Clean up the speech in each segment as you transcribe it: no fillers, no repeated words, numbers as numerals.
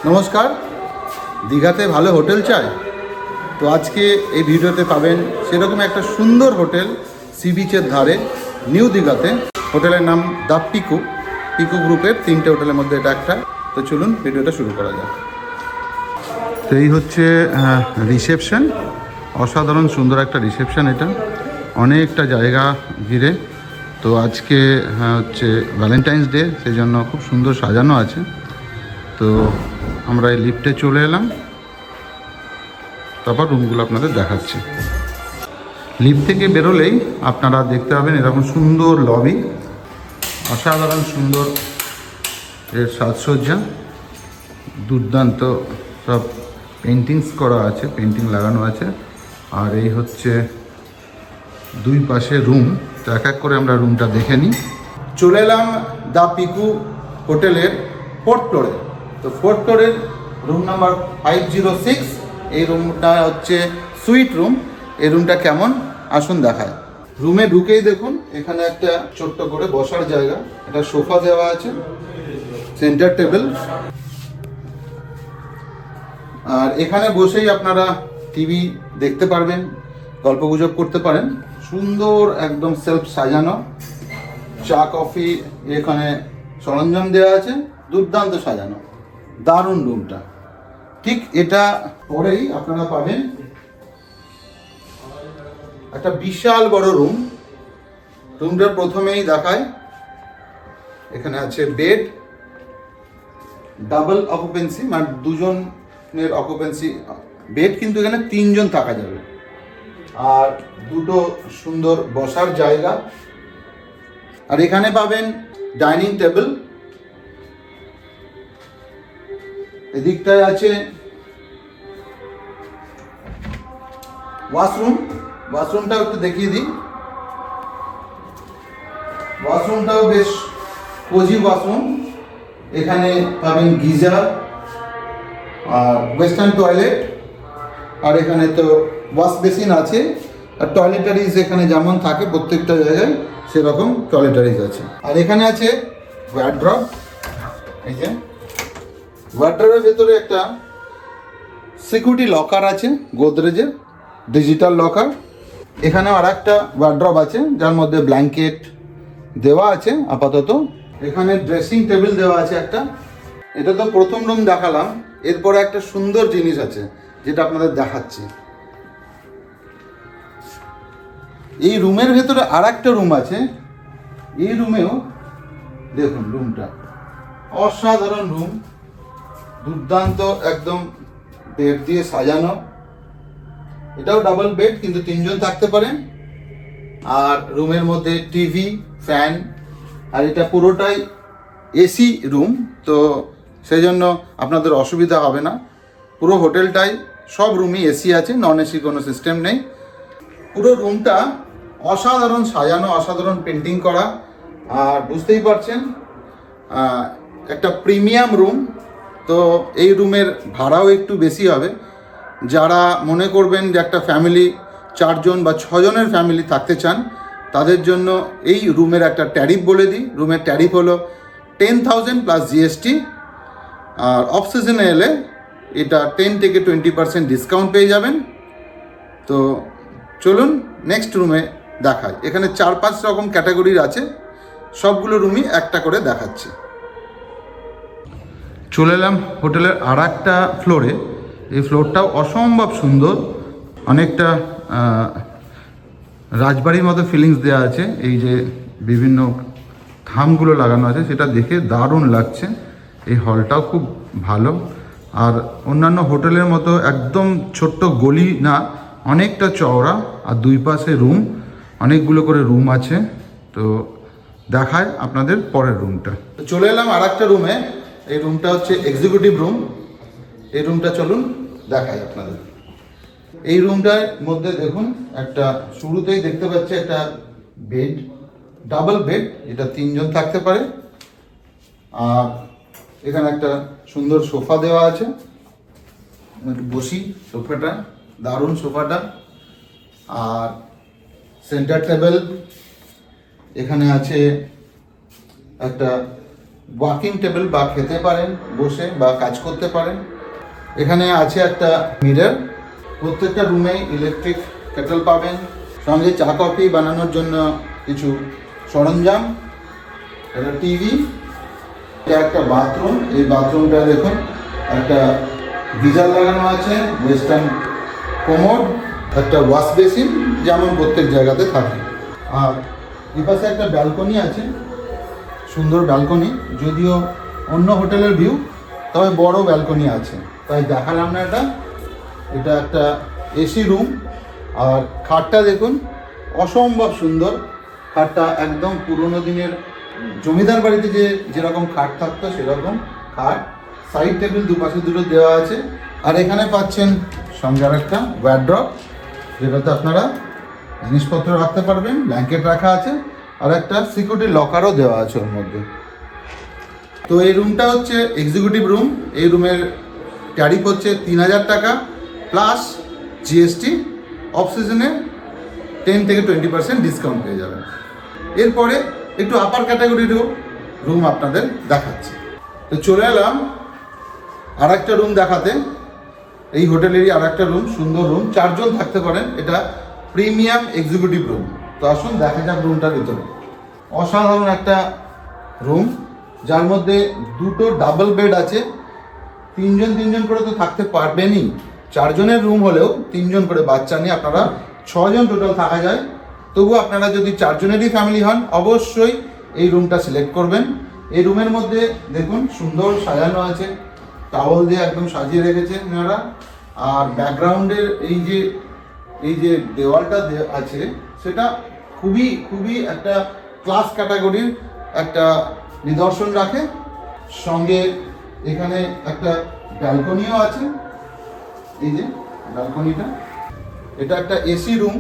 নমস্কার। দীঘাতে ভালো হোটেল চাই তো আজকে এই ভিডিওতে পাবেন সেরকম একটা সুন্দর হোটেল সি বিচের ধারে নিউ দীঘাতে। হোটেলের নাম দ্য পিকু। পিকু গ্রুপের 3টে হোটেলের মধ্যে এটা একটা। তো চলুন ভিডিওটা শুরু করা যাক। তো এই হচ্ছে রিসেপশন। অসাধারণ সুন্দর একটা রিসেপশন, এটা অনেকটা জায়গা ঘিরে। তো আজকে হচ্ছে ভ্যালেন্টাইন্স ডে, সেই জন্য খুব সুন্দর সাজানো আছে। তো আমরা এই লিফটে চলে এলাম, তারপর রুমগুলো আপনাদের দেখাচ্ছি। লিফট থেকে বেরোলেই আপনারা দেখতে পাবেন এরকম সুন্দর লবি, অসাধারণ সুন্দর এর সাজসজ্জা, দুর্দান্ত সব পেন্টিংস করা আছে, পেন্টিং লাগানো আছে। আর এই হচ্ছে দুই পাশে রুম। তো এক এক করে আমরা রুমটা দেখে নিই। চলে এলাম দ্য পিকু হোটেলের 4th ফ্লোরে। তো 4th ফ্লোরের রুম নাম্বার 506। এই রুমটা হচ্ছে সুইট রুম। এই রুমটা কেমন আসুন দেখায়। রুমে ঢুকেই দেখুন এখানে একটা ছোট্ট করে বসার জায়গা, একটা সোফা দেওয়া আছে, সেন্টার টেবিল। আর এখানে বসেই আপনারা টিভি দেখতে পারবেন, গল্পগুজব করতে পারেন। সুন্দর একদম সেলফ সাজানো, চা কফি এখানে সরঞ্জাম দেওয়া আছে, দুর্দান্ত সাজানো, দারুণ রুমটা। ঠিক এটা পরেই আপনারা পাবেন একটা বিশাল বড় রুম। রুমটার প্রথমেই দেখায় এখানে আছে বেড, ডাবল অকুপেন্সি, মানে দুজনের অকুপেন্সি বেড, কিন্তু এখানে 3জন থাকা যাবে। আর দুটো সুন্দর বসার জায়গা। আর এখানে পাবেন ডাইনিং টেবিল। এদিকটায় আছে ওয়াশরুম। ওয়াশরুমটাও একটু দেখিয়ে দিই। ওয়াশরুমটাও বেশ কোজি ওয়াশরুম। এখানে পাবেন গিজার আর ওয়েস্টার্ন টয়লেট। আর এখানে তো ওয়াশ বেসিন আছে। আর টয়লেটারিজ এখানে যেমন থাকে প্রত্যেকটা জায়গায় সেরকম টয়লেটারিজ আছে। আর এখানে আছে ওয়ার্ড্রব। এই যে ওয়ার্ড্রবের ভেতরে একটা সিকিউরিটি লকার আছে, গোদরেজের ডিজিটাল লকার। এখানেও আর একটা ওয়ার্ড্রব আছে যার মধ্যে ব্ল্যাঙ্কেট দেওয়া আছে আপাতত। এখানে ড্রেসিং টেবিল দেওয়া আছে একটা। এটা তো প্রথম রুম দেখালাম, এরপরে একটা সুন্দর জিনিস আছে যেটা আপনাদের দেখাচ্ছি। এই রুমের ভেতরে আর একটা রুম আছে। এই রুমেও দেখুন রুমটা অসাধারণ রুম, দুর্দান্ত একদম বেড দিয়ে সাজানো। এটাও ডাবল বেড, কিন্তু 3জন থাকতে পারেন। আর রুমের মধ্যে টিভি, ফ্যান। আর এটা পুরোটাই এসি রুম, তো সেই জন্য আপনাদের অসুবিধা হবে না। পুরো হোটেলটাই সব রুমই এসি আছে, নন এসি কোনো সিস্টেম নেই। পুরো রুমটা অসাধারণ সাজানো, অসাধারণ পেন্টিং করা। আর বুঝতেই পারছেন একটা প্রিমিয়াম রুম। তো এই রুমের ভাড়াও একটু বেশি হবে। যারা মনে করবেন যে একটা ফ্যামিলি 4জন বা 6জনের ফ্যামিলি থাকতে চান, তাদের জন্য এই রুমের একটা ট্যারিফ বলে দিই। রুমের ট্যারিফ হলো 10,000 প্লাস জিএসটি। আর অফ সিজনে এলে এটা 10 থেকে 20% ডিসকাউন্ট পেয়ে যাবেন। তো চলুন নেক্সট রুমে দেখায়। এখানে 4-5 রকম ক্যাটাগরির আছে, সবগুলো রুমই একটা করে দেখাচ্ছি। চলে এলাম হোটেলের আর একটা ফ্লোরে। এই ফ্লোরটাও অসম্ভব সুন্দর, অনেকটা রাজবাড়ির মতো ফিলিংস দেওয়া আছে। এই যে বিভিন্ন থামগুলো লাগানো আছে সেটা দেখে দারুণ লাগছে। এই হলটাও খুব ভালো। আর অন্যান্য হোটেলের মতো একদম ছোট্ট গলি না, অনেকটা চওড়া। আর দুই পাশে রুম, অনেকগুলো করে রুম আছে। তো দেখায় আপনাদের পরের রুমটা। চলে এলাম আর একটা রুমে। এই রুমটা হচ্ছে এক্সিকিউটিভ রুম। এই রুমটা চলুন দেখাই আপনাদের। এই রুমটার মধ্যে দেখুন একটা শুরুতেই দেখতে পাচ্ছি একটা বেড, ডাবল বেড, যেটা 3জন থাকতে পারে। আর এখানে একটা সুন্দর সোফা দেওয়া আছে, বসি সোফাটা, দারুণ সোফাটা। আর সেন্টার টেবিল। এখানে আছে একটা ওয়াকিং টেবিল বা খেতে পারেন বসে বা কাজ করতে পারেন। এখানে আছে একটা মিরর। প্রত্যেকটা রুমে ইলেকট্রিক কেটল পাবেন, সঙ্গে চা কফি বানানোর জন্য কিছু সরঞ্জাম, একটা টিভি, এটা একটা বাথরুম। এই বাথরুমটা দেখুন একটা গিজার লাগানো আছে, ওয়েস্টার্ন কোমোড, একটা ওয়াশ বেসিন যেমন প্রত্যেক জায়গাতে থাকে। আর এপাশে একটা ব্যালকনি আছে, সুন্দর ব্যালকনি, যদিও অন্য হোটেলের ভিউ, তবে বড় ব্যালকনি আছে, তাই দেখালাম না। এটা একটা এসি রুম। আর খাটটা দেখুন অসম্ভব সুন্দর। খাটটা একদম পুরোনো দিনের জমিদার বাড়িতে যেরকম খাট থাকতো সেরকম খাট। সাইড টেবিল দুপাশে দুটো দেওয়া আছে। আর এখানে পাচ্ছেন সঙ্গে আর একটা ওয়ার্ড্রপ, যেটাতে আপনারা জিনিসপত্র রাখতে পারবেন, ব্ল্যাঙ্কেট রাখা আছে, আর একটা সিকিউরিটি লকারও দেওয়া আছে ওর মধ্যে। তো এই রুমটা হচ্ছে এক্সিকিউটিভ রুম। এই রুমের ট্যারিফ হচ্ছে 3000 টাকা প্লাস জিএসটি। অফ সিজনে 10 থেকে 20% ডিসকাউন্ট পেয়ে যাবেন। এরপরে একটু আপার ক্যাটাগরিরও রুম আপনাদের দেখাচ্ছি। তো চলে এলাম আর একটা রুম দেখাতে। এই হোটেলেরই আর একটা রুম, সুন্দর রুম, 4 জন থাকতে পারেন। এটা প্রিমিয়াম এক্সিকিউটিভ রুম। তো আসুন দেখা যাক রুমটার ভিতরে। অসাধারণ একটা রুম, যার মধ্যে দুটো ডাবল বেড আছে। 3 জন করে তো থাকতে পারবেনই। 4 জনের রুম হলেও 3 জন করে বাচ্চা নিয়ে আপনারা 6 জন টোটাল থাকা যায়। তবু আপনারা যদি 4 জনেরই ফ্যামিলি হন অবশ্যই এই রুমটা সিলেক্ট করবেন। এই রুমের মধ্যে দেখুন সুন্দর সাজানো আছে, টাওয়াল দিয়ে একদম সাজিয়ে রেখেছে ওনারা। আর ব্যাকগ্রাউন্ডের এই যে দেওয়ালটা আছে সেটা খুবই একটা ক্লাস ক্যাটাগরির একটা নিদর্শন রাখে। সঙ্গে এখানে একটা ব্যালকনিও আছে। এই যে ব্যালকনিটা, এটা একটা এসি রুম।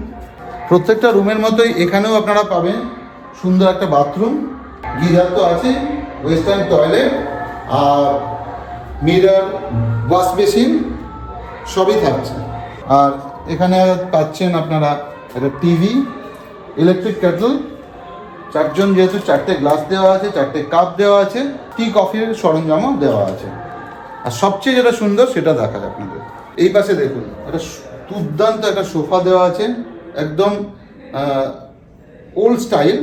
প্রত্যেকটা রুমের মতোই এখানেও আপনারা পাবেন সুন্দর একটা বাথরুম, গিজার তো আছে, ওয়েস্টার্ন টয়লেট, আর মিরর, ওয়াশ বেসিন সবই থাকছে। আর এখানে পাচ্ছেন আপনারা একটা টিভি, ইলেকট্রিক কেটল, 4 জন যেহেতু 4টে গ্লাস দেওয়া আছে, 4টে কাপ দেওয়া আছে, টি কফির সরঞ্জামও দেওয়া আছে। আর সবচেয়ে যেটা সুন্দর সেটা দেখা যায় আপনাদের। এই পাশে দেখুন একটা দুর্দান্ত একটা সোফা দেওয়া আছে, একদম ওল্ড স্টাইল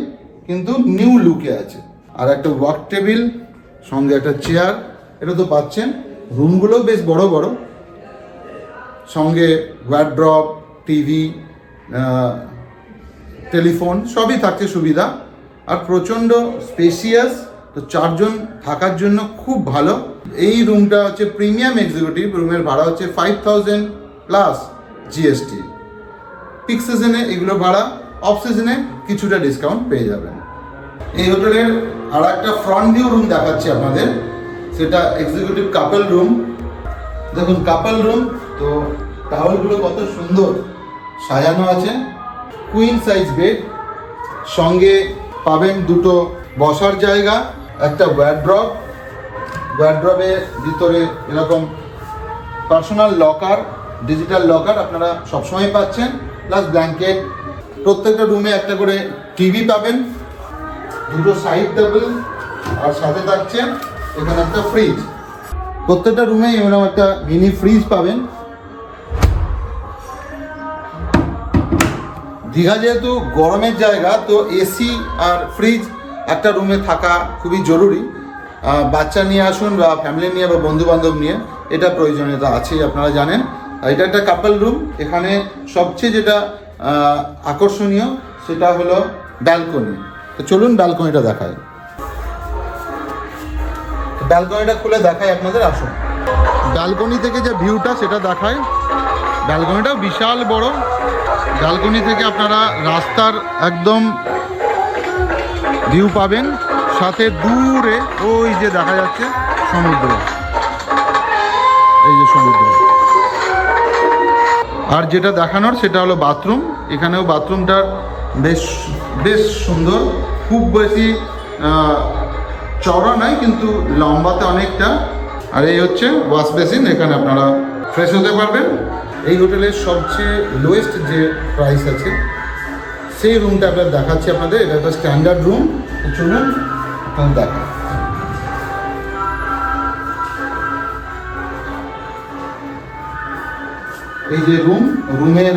কিন্তু নিউ লুকে আছে। আর একটা ওয়ার্ক টেবিল, সঙ্গে একটা চেয়ার, এটা তো পাচ্ছেন। রুমগুলো বেশ বড় বড়, সঙ্গে ওয়ার্ড্রপ, টিভি, টেলিফোন সবই থাকছে সুবিধা। আর প্রচণ্ড স্পেসিয়াস, তো 4 জন থাকার জন্য খুব ভালো। এই রুমটা হচ্ছে প্রিমিয়াম এক্সিকিউটিভ। রুমের ভাড়া হচ্ছে 5000 প্লাস জিএসটি। পিক সিজনে এগুলো ভাড়া, অফ সিজনে কিছুটা ডিসকাউন্ট পেয়ে যাবেন। এই হোটেলের আর একটা ফ্রন্ট ভিউ রুম দেখাচ্ছি আপনাদের, সেটা এক্সিকিউটিভ কাপল রুম। দেখুন কাপল রুম, তো টাওয়ালগুলো কত সুন্দর সাজানো আছে। কুইন সাইজ বেড, সঙ্গে পাবেন দুটো বসার জায়গা, একটা ওয়ার্ড্রপ, ওয়ার্ড্রপের ভিতরে এরকম পার্সোনাল লকার, ডিজিটাল লকার আপনারা সবসময় পাচ্ছেন, প্লাস ব্ল্যাঙ্কেট। প্রত্যেকটা রুমে একটা করে টিভি পাবেন, দুটো সাইড টেবিল, আর সাথে থাকছে এখানে একটা ফ্রিজ। প্রত্যেকটা রুমে এরকম একটা মিনি ফ্রিজ পাবেন। দীঘা যেহেতু গরমের জায়গা, তো এসি আর ফ্রিজ একটা রুমে থাকা খুবই জরুরি। বাচ্চা নিয়ে আসুন বা ফ্যামিলি নিয়ে বা বন্ধু বান্ধব নিয়ে, এটা প্রয়োজনীয়তা আছেই, আপনারা জানেন। এটা একটা কাপল রুম। এখানে সবচেয়ে যেটা আকর্ষণীয় সেটা হলো ব্যালকনি। তো চলুন ব্যালকনিটা দেখায়। ব্যালকনিটা খুলে দেখায় আপনাদের, আসুন। ব্যালকনি থেকে যে ভিউটা সেটা দেখায়। ব্যালকনিটাও বিশাল বড়। ব্যালকনি থেকে আপনারা রাস্তার একদম ভিউ পাবেন, সাথে দূরে ওই যে দেখা যাচ্ছে সমুদ্র, এই যে সমুদ্র। আর যেটা দেখানোর সেটা হলো বাথরুম। এখানেও বাথরুমটা বেশ সুন্দর, খুব বেশি চওড়া নয় কিন্তু লম্বাতে অনেকটা। আর এই হচ্ছে ওয়াশ বেসিন, এখানে আপনারা ফ্রেশ হতে পারবেন। এই হোটেলের সবচেয়ে লোয়েস্ট যে প্রাইস আছে সেই রুমটা আপনার দেখাচ্ছি আপনাদের। এটা একটা স্ট্যান্ডার্ড রুম। চলুন আপনাদের দেখা। এই যে রুমের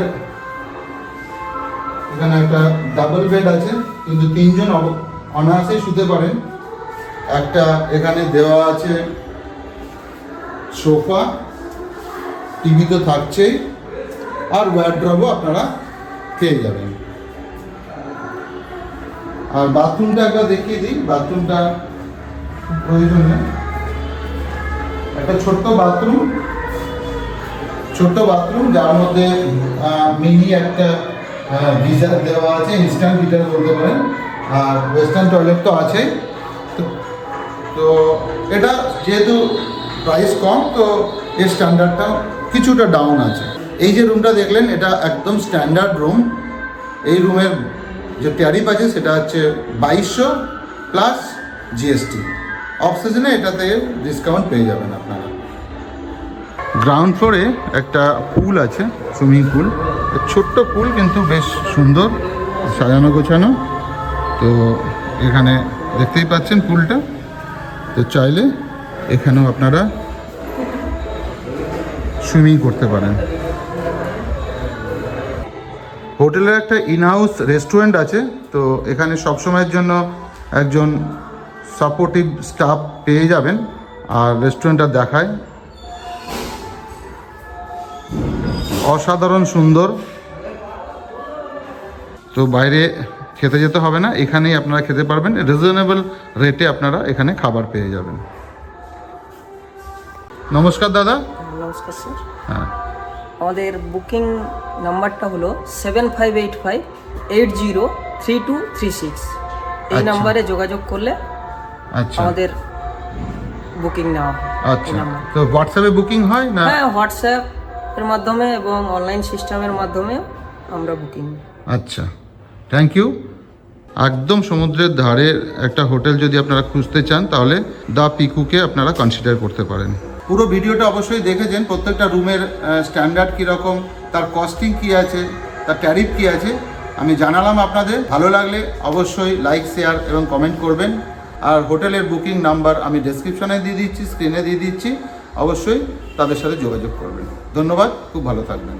এখানে একটা ডাবল বেড আছে, কিন্তু 3 জন অনায়াসেই শুতে পারেন। একটা এখানে দেওয়া আছে সোফা, টিভি তো থাকছেই, আর ওয়ার্ড্রবও আপনারা পেয়ে যাবেন। আর বাথরুমটা একবার দেখিয়ে দিই, বাথরুমটা খুব প্রয়োজনীয়। একটা ছোট্ট বাথরুম যার মধ্যে মিনি একটা গিজার দেওয়া আছে, ইনস্ট্যান্ট হিটার বলতে পারেন, আর ওয়েস্টার্ন টয়লেট তো আছেই। তো এটা যেহেতু প্রাইস কম, তো এর স্ট্যান্ডার্ডটা কিছুটা ডাউন আছে। এই যে রুমটা দেখলেন, এটা একদম স্ট্যান্ডার্ড রুম। এই রুমের যে ট্যারিফ আছে সেটা হচ্ছে 2200 প্লাস জিএসটি। অফ সিজনে এটাতে ডিসকাউন্ট পেয়ে যাবেন আপনারা। গ্রাউন্ড ফ্লোরে একটা পুল আছে, সুইমিং পুল, ছোট্ট পুল কিন্তু বেশ সুন্দর সাজানো গোছানো। তো এখানে দেখতেই পাচ্ছেন পুলটা, তো চাইলে এখানেও আপনারা সুইমিং করতে পারেন। হোটেলের একটা ইনহাউস রেস্টুরেন্ট আছে, তো এখানে সবসময়ের জন্য একজন সাপোর্টিভ স্টাফ পেয়ে যাবেন, আর রেস্টুরেন্টটা দেখায় অসাধারণ সুন্দর। তো বাইরে খেতে যেতে হবে না, এখানেই আপনারা খেতে পারবেন, রিজনেবল রেটে আপনারা এখানে খাবার পেয়ে যাবেন। নমস্কার দাদা। নমস্কার স্যার। হ্যাঁ, আমাদের বুকিং নাম্বারটা হলো 7585803236। এই আচ্ছা। নাম্বারে যোগাযোগ করলে আচ্ছা আমাদের বুকিং নেওয়া হয়। আচ্ছা, এই নাম্বার। তো হোয়াটসঅ্যাপে বুকিং হয় না? হ্যাঁ, হোয়াটসঅ্যাপের মাধ্যমে এবং অনলাইন সিস্টেমের মাধ্যমে আমরা বুকিং। আচ্ছা, থ্যাংক ইউ। একদম সমুদ্রের ধারে একটা হোটেল যদি আপনারা খুঁজতে চান, তাহলে দ্য পিকুকে আপনারা কনসিডার করতে পারেন। পুরো ভিডিওটা অবশ্যই দেখেছেন, প্রত্যেকটা রুমের স্ট্যান্ডার্ড কীরকম, তার কস্টিং কী আছে, তার ট্যারিফ কী আছে আমি জানালাম আপনাদের। ভালো লাগলে অবশ্যই লাইক, শেয়ার এবং কমেন্ট করবেন। আর হোটেলের বুকিং নাম্বার আমি ডেসক্রিপশনে দিয়ে দিচ্ছি, স্ক্রিনে দিয়ে দিচ্ছি, অবশ্যই তাদের সাথে যোগাযোগ করবেন। ধন্যবাদ, খুব ভালো থাকবেন।